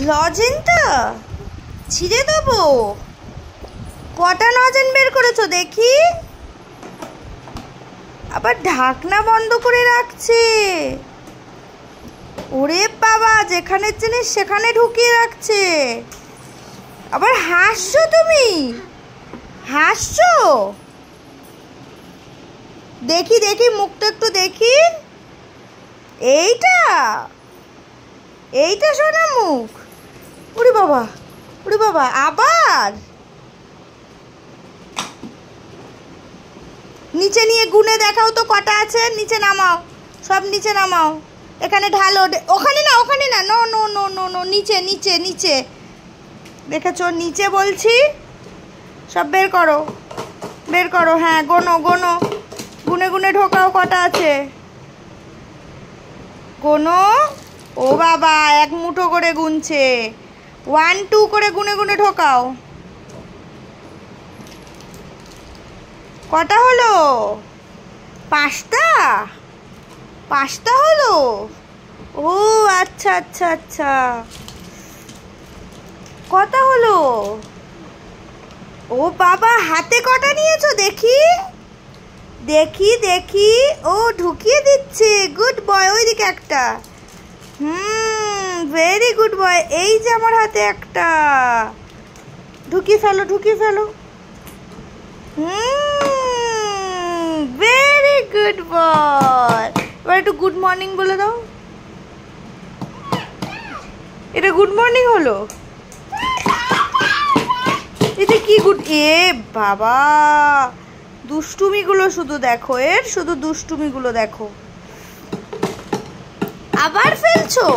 লজেনটা ছিঁড়ে দেবো। কটা লজেন বের করেছো দেখি? আবার ঢাকনা বন্ধ করে রাখছে। ওরে বাবা, যেখানে জিনিস সেখানে ঢুকিয়ে রাখছে। আবার হাসছো তুমি? হাসছো? দেখি দেখি মুখটা একটু দেখি। এইটা এইটা সোনা মুখ। ওরে বাবা, ওরে বাবা, আবার নিচে নিয়ে গুনে দেখাও তো কটা আছে। নিচে নামাও, সব নিচে নামাও। এখানে ঢালো। ওখানে না, ওখানে না, no no no no no, নিচে নিচে নিচে। দেখেছো? নিচে বলছি। সব বের করো, বের করো। হ্যাঁ, গোনো গোনো, গুনে গুনে ঢোকাও কটা আছে। গোনো। ও বাবা, এক মুঠো করে গুনছে। 1 2 করে গুনে গুনে ঢোকাও। কটা হলো? 5টা? 5টা হলো? ও আচ্ছা আচ্ছা আচ্ছা। কটা হলো? ও বাবা, হাতে কটা নিয়েছো দেখি? দেখি দেখি। ও ঢুকিয়ে দিচ্ছে। Good boy. ওইদিকে একটা। Very good boy. এই যে আমার হাতে একটা। ঢুকিয়ে ফেলো, ঢুকিয়ে ফেলো। Very good boy. এবার একটু গুড মর্নিং বলে দাও। এটা গুড মর্নিং হলো? এটা কি গুড? এ বাবা, দুষ্টুমিগুলো শুধু দেখো, এর শুধু দুষ্টুমিগুলো দেখো। আবার ফেলছো?